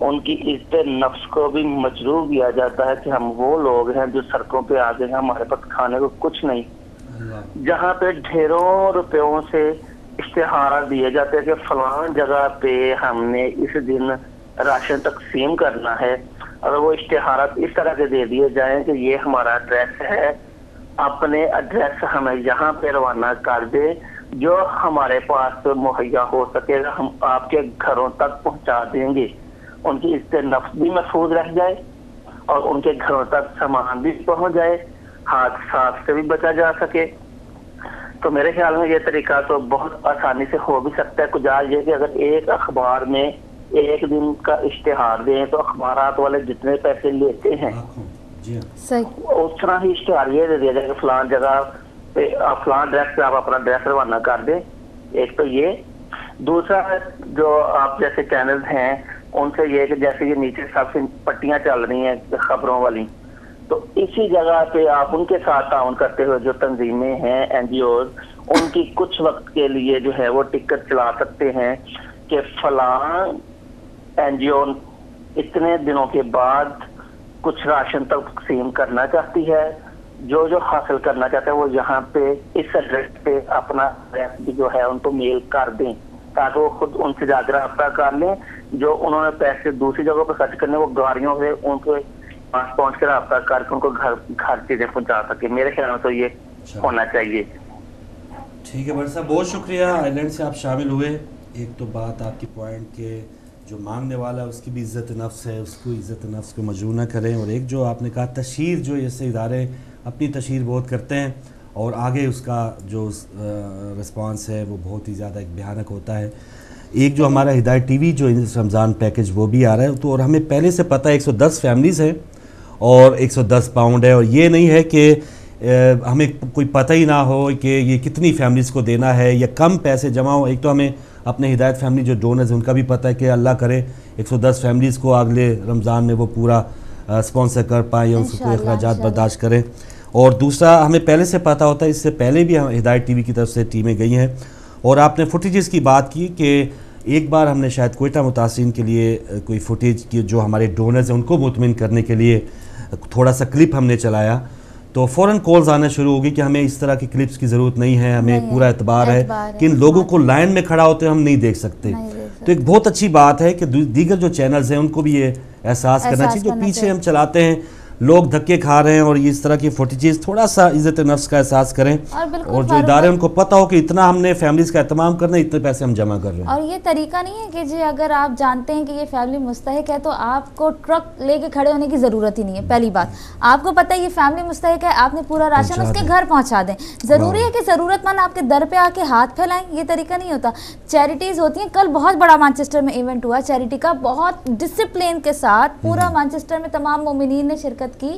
ان کی عزت نفس کو بھی مجروح کیا جاتا ہے کہ ہم وہ لوگ ہیں جو سڑکوں پہ آ گئے ہیں، ہمارے پاس کھانے کو کچھ نہیں، جہاں پہ ڈھیروں روپیوں سے اشتہارات دیے جاتے ہیں کہ فلاں جگہ پہ ہم نے اس دن راشن تقسیم کرنا ہے، اگر وہ اشتہارات اس طرح کے دے دیے جائیں کہ یہ ہمارا ایڈریس ہے، اپنے ایڈریس ہمیں یہاں پہ روانہ کر دے، جو ہمارے پاس مہیا ہو سکے گا ہم آپ کے گھروں تک پہنچا دیں گے، ان کی عزت نفس بھی محفوظ رہ جائے اور ان کے گھروں تک سامان بھی پہنچ جائے، حادثات سے بھی بچا جا سکے۔ تو میرے خیال میں یہ طریقہ تو بہت آسانی سے ہو بھی سکتا ہے۔ کچھ یہ کہ اگر ایک اخبار میں ایک دن کا اشتہار دیں تو اخبارات والے جتنے پیسے لیتے ہیں اس طرح ہی اشتہار یہ دے دیا جائے کہ فلاں جگہ پہ فلاں ایڈریس پہ آپ اپنا ایڈریس روانہ کر دیں۔ ایک تو یہ، دوسرا جو آپ جیسے چینل ہیں ان سے یہ کہ جیسے یہ نیچے سب سے پٹیاں چل رہی ہیں خبروں والی، تو اسی جگہ پہ آپ ان کے ساتھ تعاون کرتے ہوئے جو تنظیمیں ہیں این جی اوز، ان کی کچھ وقت کے لیے جو ہے وہ ٹکٹ چلا سکتے ہیں کہ فلاں این جی او اتنے دنوں کے بعد کچھ راشن تقسیم کرنا چاہتی ہے، جو حاصل کرنا چاہتے ہیں وہ یہاں پہ اس ایڈریس پہ اپنا ایڈریس بھی جو ہے ان کو میل کر دیں تاکہ وہ خود ان سے جا کر رابطہ کر لیں، جو انہوں نے پیسے دوسری جگہوں پہ خرچ کرنے وہ گاڑیوں سے ان کے پاس پہنچ کے رابطہ کر کے ان کو گھر چیزیں پہنچا سکے۔ میرے خیال میں تو یہ ہونا چاہیے۔ ٹھیک ہے بھٹ صاحب، بہت شکریہ آئرلینڈ سے آپ شامل ہوئے۔ ایک تو بات آپ کی پوائنٹ کہ جو مانگنے والا ہے اس کی بھی عزت نفس ہے، اس کو عزت نفس کو مجروح نہ کریں، اور ایک جو آپ نے کہا تشہیر، جو ایسے ادارے اپنی تشہیر بہت کرتے ہیں اور آگے اس کا جو رسپانس ہے وہ بہت ہی زیادہ ایک بھیانک ہوتا ہے۔ ایک جو ہمارا ہدایت ٹی وی جو رمضان پیکج وہ بھی آ رہا ہے، تو اور ہمیں پہلے سے پتہ ہے 110 فیملیز ہیں اور 110 پاؤنڈ ہے، اور یہ نہیں ہے کہ ہمیں کوئی پتہ ہی نہ ہو کہ یہ کتنی فیملیز کو دینا ہے یا کم پیسے جمع ہو۔ ایک تو ہمیں اپنے ہدایت فیملی جو ڈونرز ہیں ان کا بھی پتہ ہے کہ اللہ کرے 110 فیملیز کو اگلے رمضان میں وہ پورا سپانسر کر پائیں یا اس کو اخراجات برداشت کریں۔ اور دوسرا ہمیں پہلے سے پتہ ہوتا ہے، اس سے پہلے بھی ہدایت ٹی وی کی طرف سے ٹیمیں گئی ہیں، اور آپ نے فوٹیجز کی بات کی کہ ایک بار ہم نے شاید کوئٹہ متاثرین کے لیے کوئی فوٹیج کی جو ہمارے ڈونرز ہیں ان کو مطمئن کرنے کے لیے تھوڑا سا کلپ ہم نے چلایا، تو فوراً کالز آنا شروع ہوگی کہ ہمیں اس طرح کی کلپس کی ضرورت نہیں ہے، ہمیں پورا اعتبار ہے کہ ان لوگوں کو لائن میں کھڑا ہوتے ہم نہیں دیکھ سکتے۔ تو ایک بہت اچھی بات ہے کہ دیگر جو چینلز ہیں ان کو بھی یہ احساس کرنا چاہیے، جو پیچھے ہم چلاتے ہیں لوگ دھکے کھا رہے ہیں، اور اس طرح کی فوٹیجز تھوڑا سا عزت نفس کا احساس کریں، اور جو ادارے ان کو پتہ ہو کہ اتنا ہم نے فیملیز کا اہتمام کرنا ہے، اتنے پیسے ہم جمع کر رہے ہیں۔ اور یہ طریقہ نہیں ہے کہ جی اگر آپ جانتے ہیں کہ یہ فیملی مستحق ہے تو آپ کو ٹرک لے کے کھڑے ہونے کی ضرورت ہی نہیں ہے۔ پہلی بات، آپ کو پتہ ہے یہ فیملی مستحق ہے، آپ نے پورا راشن اس کے گھر پہنچا دیں۔ ضروری ہے کہ ضرورت مند آپ کے در پہ آ کے ہاتھ پھیلائیں، یہ طریقہ نہیں ہوتا۔ چیریٹیز ہوتی ہیں، کل بہت بڑا مانچسٹر میں ایونٹ ہوا چیریٹی کا، بہت ڈسپلین کے ساتھ پورا مانچسٹر میں تمام مومنین نے شرکت کی،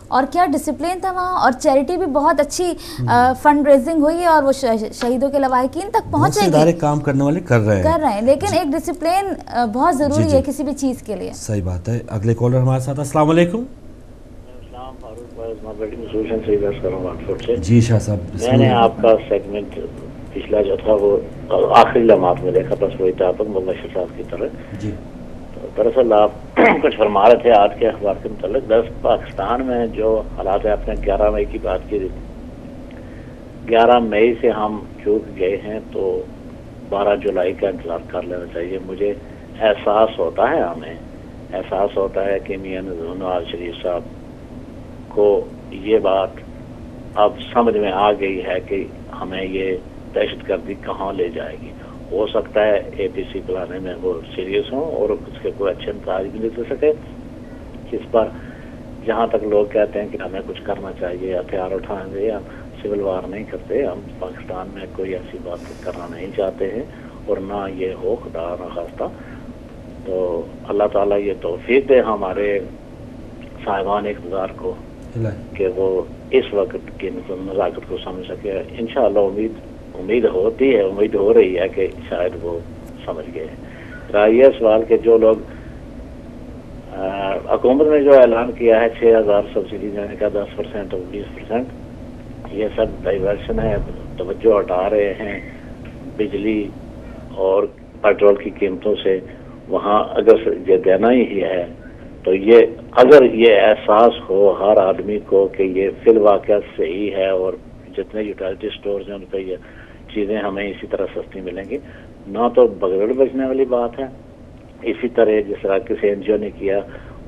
اور کیا ڈسپلین تھا وہاں، اور چیریٹی بھی بہت اچھی فنڈ ریزنگ ہوئی، اور وہ شہیدوں کے لواحقین تک پہنچے گی۔ ادارے کام کرنے والے کر رہے ہیں، لیکن ایک ڈسپلین بہت ضروری ہے کسی بھی چیز کے لیے۔ صحیح بات ہے۔ اگلے کالر ہمارے ساتھ، السلام علیکم۔ جی شاہ صاحب، میں نے آپ کا سیگمنٹ پچھلا جو تھا وہ آخری لمحات میں دیکھا، بس وہی تھا مبشر صاحب کی طرح۔ جی دراصل آپ کچھ فرما رہے تھے آج کے اخبار کے متعلق۔ پاکستان میں جو حالات ہے، آپ نے 11 مئی کی بات کی، 11 مئی سے ہم چوک گئے ہیں تو 12 جولائی کا انتظار کر لینا چاہیے۔ مجھے احساس ہوتا ہے، ہمیں احساس ہوتا ہے کہ میاں نواز شریف صاحب کو یہ بات اب سمجھ میں آ گئی ہے کہ ہمیں یہ دہشت گردی کہاں لے جائے گی۔ ہو سکتا ہے اے پی سی بلانے میں وہ سیریس ہوں اور اس کے کوئی اچھے امتیاز بھی لے سکے، اس پر جہاں تک لوگ کہتے ہیں کہ ہمیں کچھ کرنا چاہیے، ہتھیار اٹھائیں گے، ہم سول وار نہیں کرتے، ہم پاکستان میں کوئی ایسی بات کرنا نہیں چاہتے ہیں، اور نہ یہ ہو خدا نہ خواستہ۔ تو اللہ تعالیٰ یہ توفیق دے ہمارے صاحبان اقتدار کو کہ وہ اس وقت کی نزاکت کو سمجھ سکے۔ انشاءاللہ امید ہوتی ہے، امید ہو رہی ہے کہ شاید وہ سمجھ گئے ہیں۔ رہا یہ سوال کہ جو لوگ حکومت نے جو اعلان کیا ہے 6000 سبسڈی دینے کا 10% اور 20%، یہ سب ڈائیورشن ہے، توجہ ہٹا رہے ہیں بجلی اور پیٹرول کی قیمتوں سے، وہاں اگر یہ دینا ہی ہے تو یہ اگر یہ احساس ہو ہر آدمی کو کہ یہ فی الواقع صحیح ہے اور جتنے یوٹیلٹی سٹورز ہیں ان پہ یہ چیزیں ہمیں اسی طرح سستی ملیں گی، نہ تو بگڑ بچنے والی بات ہے اسی طرح جس طرح کسی این جی او نے کیا،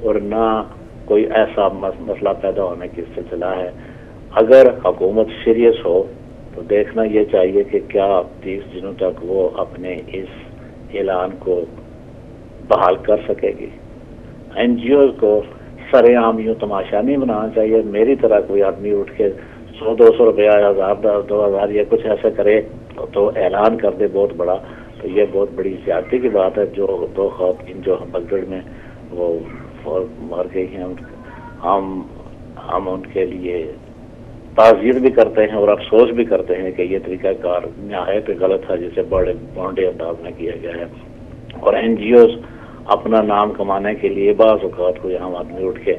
اور نہ کوئی ایسا مسئلہ پیدا ہونے کی سلسلہ ہے۔ اگر حکومت سیریس ہو تو دیکھنا یہ چاہیے کہ کیا 30 دنوں تک وہ اپنے اس اعلان کو بحال کر سکے گی۔ این جی اوز کو سر عام یوں تماشا نہیں بنانا چاہیے، میری طرح کوئی آدمی اٹھ کے 100-200 روپیہ 1000-2000 یا کچھ ایسا کرے تو اعلان کر دے بہت بڑا، تو یہ بہت بڑی زیادتی کی بات ہے۔ جو 2 خواتین جو بگڑ میں وہ مر گئی ہیں، ہم ان کے لیے تعزیر بھی کرتے ہیں اور افسوس بھی کرتے ہیں کہ یہ طریقہ کار نہایت غلط ہے جسے بڑے بانڈے انداز میں کیا گیا ہے۔ اور این جی اوز اپنا نام کمانے کے لیے بعض اوقات کوئی عام آدمی اٹھ کے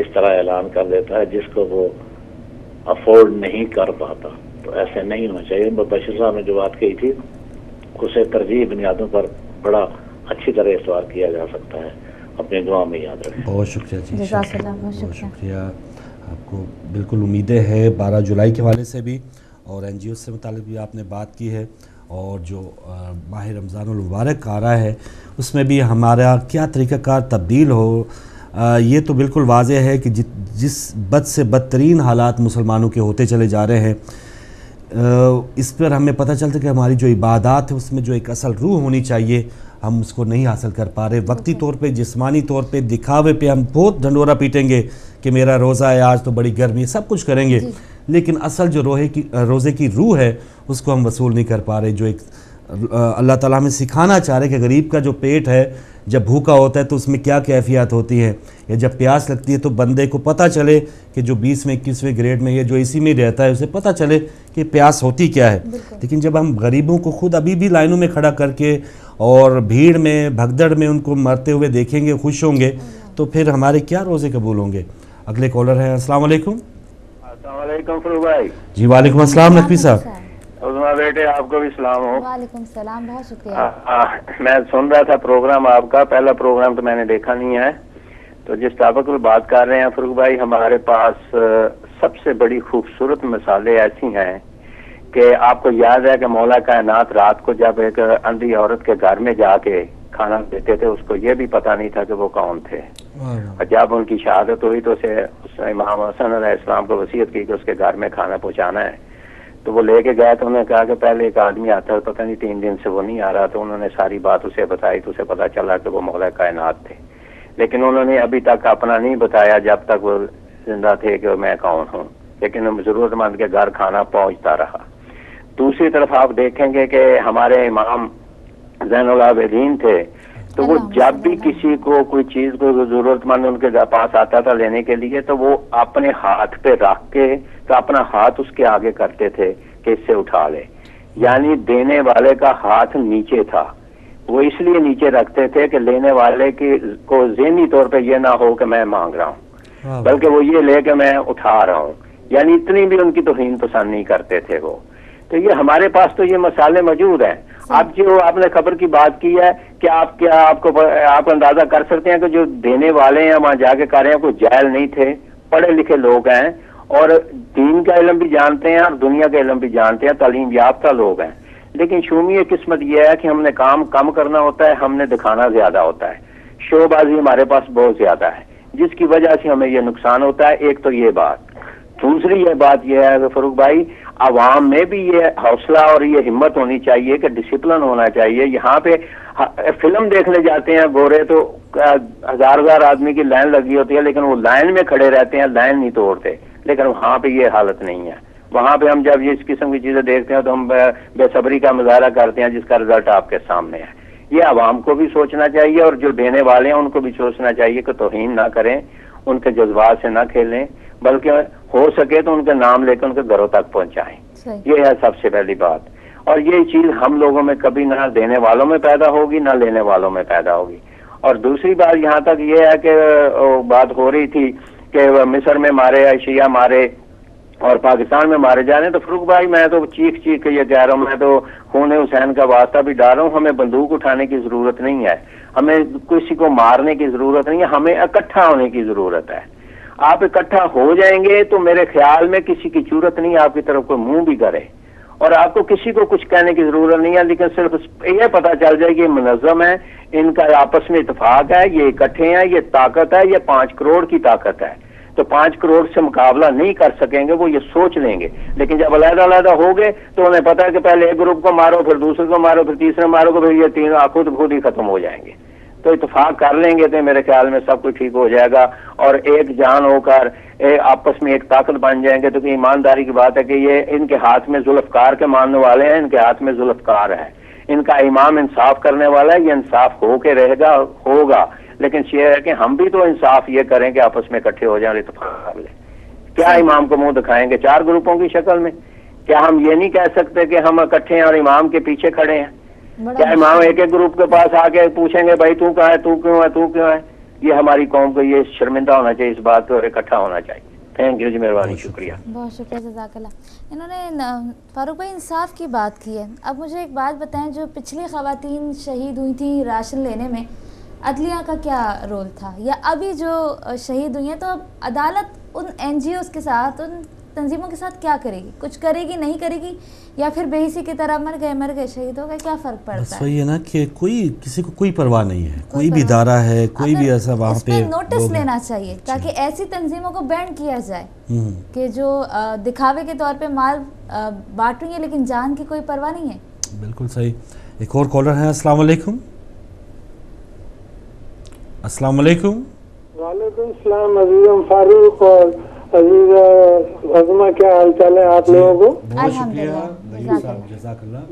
اس طرح اعلان کر دیتا ہے جس کو وہ افورڈ نہیں کر پاتا، تو ایسے نہیں ہونا چاہیے۔ بشیر صاحب نے جو بات کہی تھی اسے ترجیح بنیادوں پر بڑا اچھی طرح استوار کیا جا سکتا ہے، اپنی دعا میں یاد رکھیں۔ بہت شکریہ جی، بہت شکریہ آپ کو۔ بالکل امیدیں ہیں 12 جولائی کے حوالے سے بھی اور این جی او سے متعلق بھی آپ نے بات کی ہے، اور جو ماہ رمضان المبارک آ رہا ہے اس میں بھی ہمارا کیا طریقہ کار تبدیل ہو، یہ تو بالکل واضح ہے کہ جس بد سے بدترین حالات مسلمانوں کے ہوتے چلے جا رہے ہیں، اس پر ہمیں پتہ چلتا ہے کہ ہماری جو عبادات ہے اس میں جو ایک اصل روح ہونی چاہیے ہم اس کو نہیں حاصل کر پا رہے۔ وقتی طور پہ، جسمانی طور پہ، دکھاوے پہ ہم بہت ڈنڈورا پیٹیں گے کہ میرا روزہ ہے، آج تو بڑی گرمی ہے، سب کچھ کریں گے، لیکن اصل جو روزے کی روح ہے اس کو ہم وصول نہیں کر پا رہے۔ جو ایک اللہ تعالیٰ ہمیں سکھانا چاہ رہے کہ غریب کا جو پیٹ ہے جب بھوکا ہوتا ہے تو اس میں کیا کیفیت ہوتی ہے، یا جب پیاس لگتی ہے تو بندے کو پتہ چلے کہ جو 20ویں 21ویں گریڈ میں یا جو اسی میں رہتا ہے اسے پتہ چلے کہ پیاس ہوتی کیا ہے۔ لیکن جب ہم غریبوں کو خود ابھی بھی لائنوں میں کھڑا کر کے اور بھیڑ میں بھگدڑ میں ان کو مرتے ہوئے دیکھیں گے، خوش ہوں گے، تو پھر ہمارے کیا روزے قبول ہوں گے۔ اگلے کالر ہیں، السلام علیکم۔ السلام علیکم فروغ بھائی۔ جی وعلیکم السلام نقوی صاحب۔ عظما بیٹے آپ کو بھی سلام ہو۔ وعلیکم السلام، بہت شکریہ۔ میں سن رہا تھا پروگرام آپ کا، پہلا پروگرام تو میں نے دیکھا نہیں ہے، تو جس ٹاپک پر بات کر رہے ہیں فروغ بھائی، ہمارے پاس سب سے بڑی خوبصورت مثالیں ایسی ہیں کہ آپ کو یاد ہے کہ مولا کائنات رات کو جب ایک اندھی عورت کے گھر میں جا کے کھانا دیتے تھے، اس کو یہ بھی پتہ نہیں تھا کہ وہ کون تھے، اور جب ان کی شہادت ہوئی تو اسے امام حسن علیہ السلام کو وصیت کی کہ اس کے گھر میں کھانا پہنچانا ہے، تو وہ لے کے گئے تو انہوں نے کہا کہ پہلے ایک آدمی آتا ہے، پتہ نہیں 3 دن سے وہ نہیں آ رہا، تو انہوں نے ساری بات اسے بتائی تو اسے پتہ چلا کہ وہ مولا کائنات تھے، لیکن انہوں نے ابھی تک اپنا نہیں بتایا جب تک وہ زندہ تھے کہ میں کون ہوں، لیکن ضرورت مند کے گھر کھانا پہنچتا رہا۔ دوسری طرف آپ دیکھیں گے کہ ہمارے امام زین العابدین تھے، تو وہ جب بھی کسی کو کوئی چیز کو ضرورت مند ان کے پاس آتا تھا لینے کے لیے، تو وہ اپنے ہاتھ پہ رکھ کے تو اپنا ہاتھ اس کے آگے کرتے تھے کہ اس سے اٹھا لے، یعنی دینے والے کا ہاتھ نیچے تھا۔ وہ اس لیے نیچے رکھتے تھے کہ لینے والے کو ذہنی طور پہ یہ نہ ہو کہ میں مانگ رہا ہوں، بلکہ وہ یہ لے کہ میں اٹھا رہا ہوں، یعنی اتنی بھی ان کی توہین پسند نہیں کرتے تھے وہ۔ تو یہ ہمارے پاس تو یہ مسالے موجود ہیں۔ اب جو آپ نے خبر کی بات کی ہے کہ آپ اندازہ کر سکتے ہیں کہ جو دینے والے ہیں وہاں جا کے کر رہے ہیں کوئی جاہل نہیں تھے، پڑھے لکھے لوگ ہیں اور دین کا علم بھی جانتے ہیں اور دنیا کا علم بھی جانتے ہیں، تعلیم یافتہ لوگ ہیں، لیکن شومی قسمت یہ ہے کہ ہم نے کام کم کرنا ہوتا ہے، ہم نے دکھانا زیادہ ہوتا ہے، شو بازی ہمارے پاس بہت زیادہ ہے، جس کی وجہ سے ہمیں یہ نقصان ہوتا ہے۔ ایک تو یہ بات، دوسری یہ بات یہ ہے کہ فاروق بھائی عوام میں بھی یہ حوصلہ اور یہ ہمت ہونی چاہیے کہ ڈسپلن ہونا چاہیے۔ یہاں پہ فلم دیکھنے جاتے ہیں گورے تو ہزار آدمی کی لائن لگی ہوتی ہے، لیکن وہ لائن میں کھڑے رہتے ہیں، لائن نہیں توڑتے، لیکن وہاں پہ یہ حالت نہیں ہے۔ وہاں پہ ہم جب اس قسم کی چیزیں دیکھتے ہیں تو ہم بے صبری کا مظاہرہ کرتے ہیں، جس کا رزلٹ آپ کے سامنے ہے۔ یہ عوام کو بھی سوچنا چاہیے اور جو دینے والے ہیں ان کو بھی سوچنا چاہیے کہ توہین نہ کریں، ان کے جذبات سے نہ کھیلیں، بلکہ ہو سکے تو ان کے نام لے کے ان کے گھروں تک پہنچائیں۔ یہ ہے سب سے پہلی بات، اور یہ چیز ہم لوگوں میں کبھی نہ دینے والوں میں پیدا ہوگی نہ لینے والوں میں پیدا ہوگی۔ اور دوسری بات یہاں تک یہ ہے کہ بات ہو رہی تھی کہ مصر میں مارے شیعہ مارے اور پاکستان میں مارے جا رہے ہیں، تو فروخ بھائی میں تو چیخ کے یہ کہہ رہا ہوں، میں تو خون حسین کا واسطہ بھی ڈال رہا ہوں، ہمیں بندوق اٹھانے کی ضرورت نہیں ہے، ہمیں کسی کو مارنے کی ضرورت نہیں ہے، ہمیں اکٹھا ہونے کی ضرورت ہے۔ آپ اکٹھا ہو جائیں گے تو میرے خیال میں کسی کی ضرورت نہیں آپ کی طرف کوئی منہ بھی کرے، اور آپ کو کسی کو کچھ کہنے کی ضرورت نہیں ہے، لیکن صرف یہ پتہ چل جائے کہ یہ منظم ہے، ان کا آپس میں اتفاق ہے، یہ اکٹھے ہیں، یہ طاقت ہے، یہ 5 کروڑ کی طاقت ہے، تو 5 کروڑ سے مقابلہ نہیں کر سکیں گے، وہ یہ سوچ لیں گے۔ لیکن جب علیحدہ علیحدہ ہو گئے تو انہیں پتا ہے کہ پہلے ایک گروپ کو مارو، پھر دوسرے کو مارو، پھر تیسرے مارو کو، پھر یہ تینوں خود ہی ختم ہو جائیں گے۔ تو اتفاق کر لیں گے تو میرے خیال میں سب کچھ ٹھیک ہو جائے گا، اور ایک جان ہو کر آپس میں ایک طاقت بن جائیں گے۔ تو ایمانداری کی بات ہے کہ یہ ان کے ہاتھ میں ذوالفقار کے ماننے والے ہیں، ان کے ہاتھ میں ذوالفقار ہے، ان کا امام انصاف کرنے والا ہے، یہ انصاف ہو کے رہے گا، ہوگا، لیکن یہ ہے کہ ہم بھی تو انصاف یہ کریں کہ آپس میں اکٹھے ہو جائیں اور اتفاق کر لیں۔ کیا امام کو منہ دکھائیں گے 4 گروپوں کی شکل میں؟ کیا ہم یہ نہیں کہہ سکتے کہ ہم اکٹھے ہیں اور امام کے پیچھے کھڑے ہیں؟ کیا امام ایک گروپ کے پاس آ کے پوچھیں گے بھائی تو کہاں ہے، تو کیوں ہے، تو کیوں ہے؟ یہ ہماری قوم کو یہ شرمندہ ہونا چاہیے اس بات پہ، اور اکٹھا ہونا چاہیے۔ تھینک یو جی، مہربانی، شکریہ، بہت شکریہ، جزاک اللہ۔ انہوں نے فاروق بھائی انصاف کی بات کی ہے۔ اب مجھے ایک بات بتائیں، جو پچھلی خواتین شہید ہوئی تھیں راشن لینے میں، عدلیہ کا کیا رول تھا؟ یا ابھی جو شہید ہوئی ہیں تو اب عدالت ان NGOs کے ساتھ، ان تنظیموں کے ساتھ کیا کرے گی؟ کچھ کرے گی، نہیں کرے گی، یا پھر بے حسی کی طرح مر گئے شہید ہو گئے؟ کیا فرق پڑتا ہے؟ بس وہی ہے نا کہ کسی کو کوئی پرواہ نہیں ہے، کوئی بھی ادارہ ہے، کوئی بھی ایسا وہاں پہ نوٹس لینا چاہیے تاکہ ایسی تنظیموں کو بین کیا جائے کہ جو دکھاوے کے طور پہ مال بانٹ رہی ہیں لیکن جان کی کوئی پرواہ نہیں ہے۔ بالکل صحیح۔ ایک اور کالر ہیں، السلام علیکم۔ السلام علیکم۔ وعلیکم السلام عزیزم فاروق اور عزیز عظمہ، کیا حال چال ہے آپ لوگوں کو؟ بہت شکریہ، جزاک اللہ۔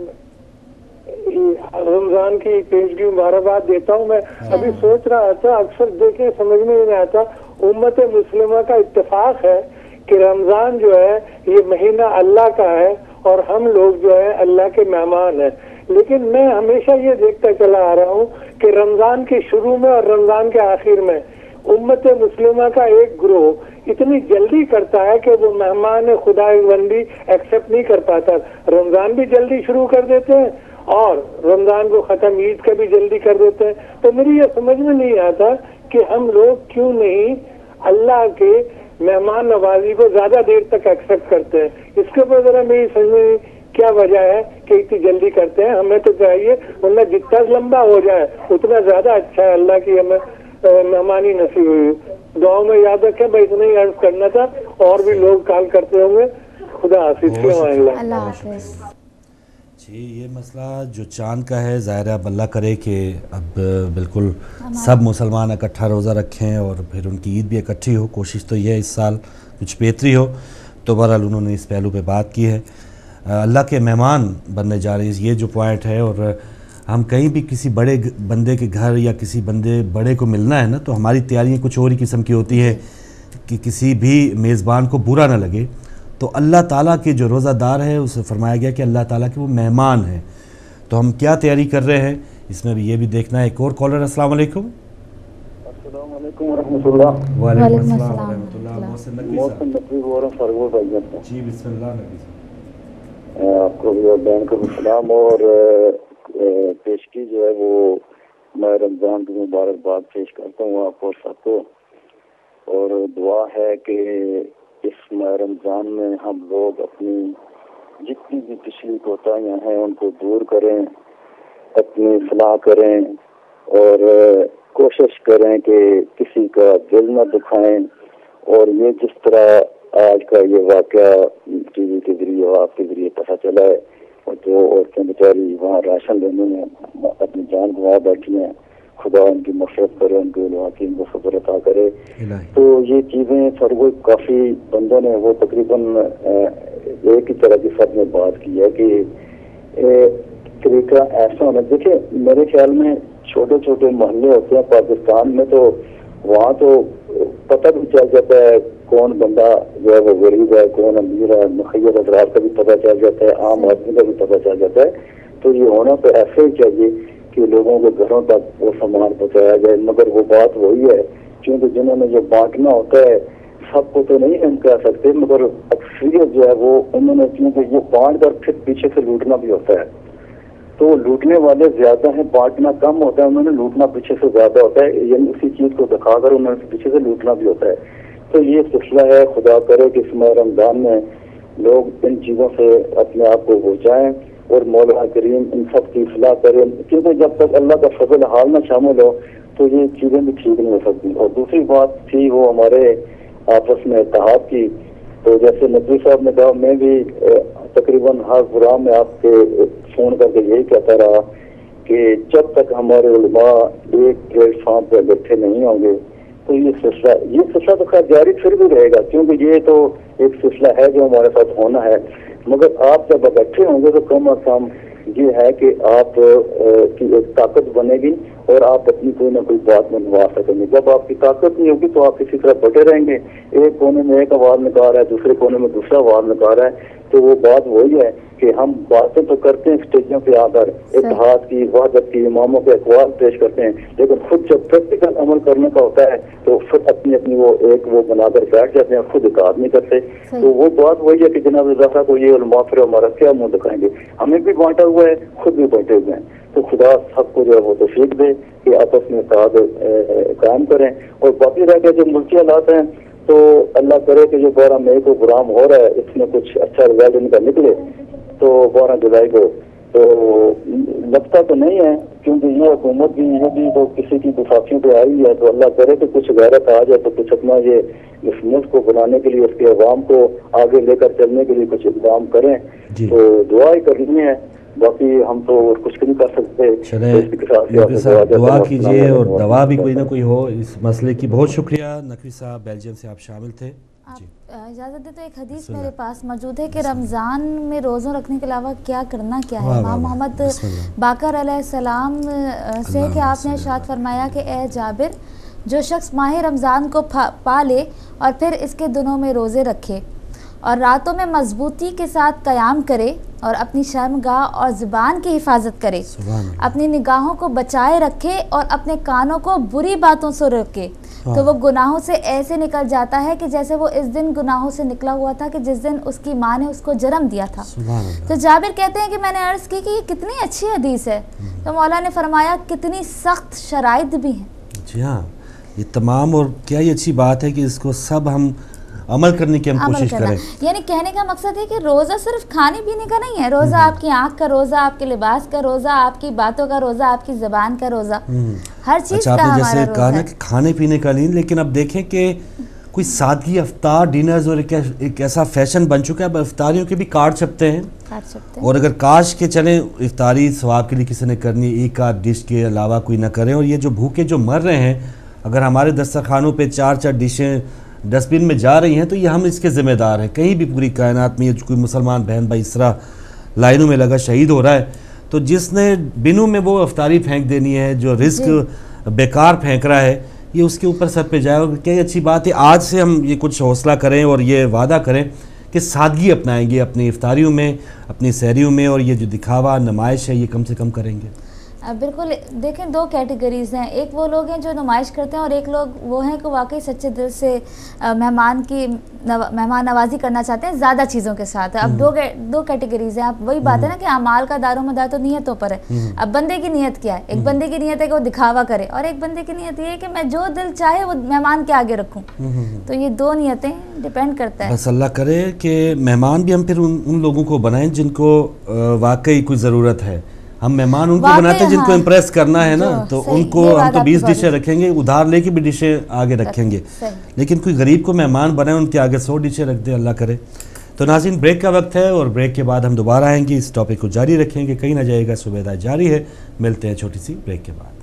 رمضان کی پیشگی مبارکباد دیتا ہوں۔ میں ابھی سوچ رہا تھا، اکثر دیکھیں سمجھ میں نہیں آتا، امت مسلمہ کا اتفاق ہے کہ رمضان جو ہے یہ مہینہ اللہ کا ہے اور ہم لوگ جو ہے اللہ کے مہمان ہیں، لیکن میں ہمیشہ یہ دیکھتا چلا آ رہا ہوں کہ رمضان کے شروع میں اور رمضان کے آخر میں امت مسلمہ کا ایک گروہ اتنی جلدی کرتا ہے کہ وہ مہمان خدا بندی ایکسپٹ نہیں کر پاتا۔ رمضان بھی جلدی شروع کر دیتے ہیں اور رمضان کو ختم عید کا بھی جلدی کر دیتے ہیں۔ تو میری یہ سمجھ میں نہیں آتا کہ ہم لوگ کیوں نہیں اللہ کے مہمان نوازی کو زیادہ دیر تک ایکسپٹ کرتے ہیں۔ اس کے اوپر ذرا میری سمجھ میں کیا وجہ ہے کہ اتنی جلدی کرتے ہیں؟ ہمیں تو چاہیے ورنہ جتنا لمبا ہو جائے اتنا زیادہ اچھا ہے، اللہ کی ہمیں مہمانی نصیب ہوئی۔ دعاؤں میں یاد رکھیں، بھائی اتنا ہی عرض کرنا تھا، اور بھی لوگ کال کرتے ہوں گے۔ خدا حافظ، اللہ حافظ۔ جی، یہ مسئلہ جو چاند کا ہے، ظاہر ہے اب اللہ کرے کہ اب بالکل سب مسلمان اکٹھا روزہ رکھیں اور پھر ان کی عید بھی اکٹھی ہو۔ کوشش تو یہ ہے اس سال کچھ بہتری ہو، تو بہرحال انہوں نے اس پہلو پہ بات کی ہے۔ اللہ کے مہمان بننے جا رہے ہیں، یہ جو پوائنٹ ہے، اور ہم کہیں بھی کسی بڑے بندے کے گھر یا کسی بندے بڑے کو ملنا ہے نا، تو ہماری تیاریاں کچھ اور ہی قسم کی ہوتی ہے کہ کسی بھی میزبان کو برا نہ لگے۔ تو اللہ تعالیٰ کے جو روزہ دار ہے اسے فرمایا گیا کہ اللہ تعالیٰ کے وہ مہمان ہیں، تو ہم کیا تیاری کر رہے ہیں اس میں بھی یہ بھی دیکھنا ہے۔ ایک اور کالر، السلام علیکم۔ السلام علیکم ورحمۃ اللہ۔ وعلیکم السلام ورحمۃ اللہ۔ محسن نقوی صاحب، جی بسم اللہ نقوی صاحب۔ آپ کو بھی اور بہن کو بھی سلام، اور پیشگی جو ہے وہ میں رمضان کی مبارکباد پیش کرتا ہوں آپ اور سب کو، اور دعا ہے کہ اس ماہ رمضان میں ہم لوگ اپنی جتنی بھی پچھلی کوتاہیاں ہیں ان کو دور کریں، اپنی اصلاح کریں اور کوشش کریں کہ کسی کا دل نہ دکھائیں۔ اور یہ جس طرح آج کا یہ واقعہ ٹی وی کے ذریعے آپ کے ذریعے پتہ چلا ہے، اور جو عورتیں بیچاری وہاں راشن لینے میں اپنی جان گنوا بیٹھی ہیں، خدا ان کی مغفرت کرے، ان کے علماء کی ان کو صبر عطا کرے۔ تو یہ چیزیں فرق کافی بندوں نے وہ تقریباً ایک ہی طرح کی سب نے بات کی ہے کہ طریقہ ایسا ہونا۔ دیکھیں میرے خیال میں چھوٹے چھوٹے محلے ہوتے ہیں پاکستان میں، تو وہاں تو پتہ بھی چل جاتا ہے کون بندہ جو ہے وہ غریب ہے، کون امیر ہے، مخیر افراد کا بھی پتہ چل جاتا ہے، عام آدمی کا بھی پتہ چل جاتا ہے۔ تو یہ ہونا تو ایسے ہی چاہیے کہ لوگوں کے گھروں تک وہ سامان پہنچایا جائے، مگر وہ بات وہی ہے کیونکہ جنہوں نے جو بانٹنا ہوتا ہے سب کو تو نہیں ہم کہہ سکتے، مگر اکثریت جو ہے وہ انہوں نے, کیونکہ وہ بانٹ کر پھر پیچھے سے لوٹنا بھی ہوتا ہے, تو لوٹنے والے زیادہ ہیں, بانٹنا کم ہوتا ہے, انہوں نے لوٹنا پیچھے سے زیادہ ہوتا ہے, یعنی اسی چیز کو دکھا کر انہوں نے پیچھے سے لوٹنا بھی ہوتا ہے. تو یہ سلسلہ ہے, خدا کرے کہ اس ماہ رمضان میں لوگ ان چیزوں سے اپنے آپ کو بچائیں اور مولا کریم ان سب کی اصلاح کریں, کیونکہ جب تک اللہ کا فضل حال نہ شامل ہو تو یہ چیزیں بھی ٹھیک نہیں ہو سکتی. اور دوسری بات تھی وہ ہمارے آپس میں اتحاد کی, تو جیسے نقوی صاحب نے کہا, میں بھی تقریباً ہر پروگرام میں آپ کے فون کر کے یہی کہتا رہا کہ جب تک ہمارے علماء ایک پلیٹ فارم پہ اکٹھے نہیں ہوں گے تو یہ سلسلہ تو خیر جاری پھر بھی رہے گا, کیونکہ یہ تو ایک سلسلہ ہے جو ہمارے ساتھ ہونا ہے. مگر آپ جب اکٹھے ہوں گے تو کم از کم یہ ہے کہ آپ کی ایک طاقت بنے گی اور آپ اپنی کوئی نہ کوئی بات منوا سکیں گے. جب آپ کی طاقت نہیں ہوگی تو آپ کسی طرح بٹے رہیں گے, ایک کونے میں ایک آواز نکال رہا ہے, دوسرے کونے میں دوسرا آواز نکال رہا ہے, تو وہ بات وہی ہے کہ ہم باتیں تو کرتے ہیں اسٹیجوں پہ آ کر, اتحاد کی, وحدت کی, اماموں کے اقوال پیش کرتے ہیں, لیکن خود جب پریکٹیکل عمل کرنے کا ہوتا ہے تو خود اپنی وہ بنا کر بیٹھ جاتے ہیں, خود اطاعت نہیں کرتے. تو وہ بات وہی ہے کہ جناب رضا کو یہ علماء پھر ہمارا کیا منہ دکھائیں گے, ہمیں بھی بانٹا ہوا ہے, خود بھی بانٹے ہوئے ہیں. تو خدا سب کو جو ہے وہ توفیق دے کہ آپس میں اتحاد قائم کریں. اور باقی رہ کے جو ملکی حالات ہیں تو اللہ کرے کہ جو 12 مئی کو پروگرام ہو رہا ہے اس میں کچھ اچھا رزلٹ ان کا نکلے, تو 12 جولائی کو تو لگتا تو نہیں ہے, کیونکہ یہ حکومت بھی یہ بھی تو کسی کی دفاعیوں پہ آئی ہے, تو اللہ کرے کہ کچھ غیرت آ جائے, تو کچھ اپنا یہ اس ملک کو بنانے کے لیے, اس کے عوام کو آگے لے کر چلنے کے لیے کچھ اقدام کریں. تو دعا ہی کرنی ہے, باقی ہم تو کچھ نہیں کر سکتے. دعا کیجیے اور دوا بھی کوئی نہ کوئی ہو اس مسئلے کی. بہت شکریہ نقوی صاحب, بیلجیم سے آپ شامل تھے. اجازت دیں تو ایک حدیث میرے پاس موجود ہے کہ رمضان میں روزوں رکھنے کے علاوہ کیا کرنا کیا ہے. امام محمد باقر علیہ السلام سے کہ آپ نے ارشاد فرمایا کہ اے جابر, جو شخص ماہ رمضان کو پا لے اور پھر اس کے دنوں میں روزے رکھے اور راتوں میں مضبوطی کے ساتھ قیام کرے اور اپنی شرمگاہ اور زبان کی حفاظت کرے, اپنی نگاہوں کو بچائے رکھے اور اپنے کانوں کو بری باتوں سے روکے, تو وہ گناہوں سے ایسے نکل جاتا ہے کہ جیسے وہ اس دن گناہوں سے نکلا ہوا تھا کہ جس دن اس کی ماں نے اس کو جنم دیا تھا. تو جابر کہتے ہیں کہ میں نے عرض کی کہ یہ کتنی اچھی حدیث ہے, تو مولا نے فرمایا کتنی سخت شرائط بھی ہیں. جی ہاں, یہ تمام, اور کیا یہ اچھی بات ہے کہ اس کو سب ہم عمل کرنے کی ہم کوشش کریں. یعنی کہنے کا مقصد ہے کہ روزہ صرف کھانے پینے کا نہیں ہے, روزہ آپ کی آنکھ کا, روزہ آپ کے لباس کا, روزہ آپ کی باتوں کا, روزہ آپ کی زبان کا, روزہ ہر چیز کا ہمارا روزہ ہے. جیسے کہا نا کہ کھانے پینے کا نہیں, لیکن اب دیکھیں کہ کوئی سادگی افطار ڈنرز اور ایک ایسا فیشن بن چکا ہے, اب افطاریوں کے بھی کارڈ چھپتے ہیں, اور اگر کاش کے چلیں افطاری ثواب کے لیے کسی نے کرنی, ایک آدھ ڈش کے علاوہ کوئی نہ کریں. اور یہ جو بھوکے جو مر رہے ہیں, اگر ہمارے دسترخوانوں پہ 4 ڈشیں ڈسٹ بن میں جا رہی ہیں تو یہ ہم اس کے ذمہ دار ہیں. کہیں بھی پوری کائنات میں کوئی مسلمان بہن بھائی اس طرح لائنوں میں لگا شہید ہو رہا ہے, تو جس نے بنوں میں وہ افطاری پھینک دینی ہے, جو رزق بیکار پھینک رہا ہے, یہ اس کے اوپر سر پہ جائے. اور کیا اچھی بات ہے, آج سے ہم یہ کچھ حوصلہ کریں اور یہ وعدہ کریں کہ سادگی اپنائیں گے اپنی افطاریوں میں, اپنی سحریوں میں, اور یہ جو دکھاوا نمائش ہے یہ کم سے کم کریں گے. بالکل. دیکھیں 2 کیٹیگریز ہیں, ایک وہ لوگ ہیں جو نمائش کرتے ہیں اور ایک لوگ وہ ہیں کہ واقعی سچے دل سے مہمان نوازی کرنا چاہتے ہیں زیادہ چیزوں کے ساتھ. اب 2 کیٹیگریز ہیں. اب وہی بات ہے نا کہ اعمال کا دار و مدار تو نیتوں پر ہے. اب بندے کی نیت کیا ہے, ایک بندے کی نیت ہے کہ وہ دکھاوا کرے, اور ایک بندے کی نیت یہ ہے کہ میں جو دل چاہے وہ مہمان کے آگے رکھوں. تو یہ 2 نیتیں ڈیپینڈ کرتا ہے. بس اللہ کرے کہ مہمان بھی ہم پھر ان لوگوں کو بنائیں جن کو واقعی کوئی ضرورت ہے. ہم مہمان ان کو بناتے ہیں جن کو امپریس کرنا ہے نا, تو ان کو ہم تو 20 ڈشیں رکھیں گے, ادھار لے کے بھی ڈشیں آگے رکھیں گے, لیکن کوئی غریب کو مہمان بنائیں, ان کے آگے 100 ڈشیں رکھ دیں, اللہ کرے. تو ناظرین, بریک کا وقت ہے اور بریک کے بعد ہم دوبارہ آئیں گے, اس ٹاپک کو جاری رکھیں گے, کہیں نہ جائے گا. صبح جاری ہے, ملتے ہیں چھوٹی سی بریک کے بعد.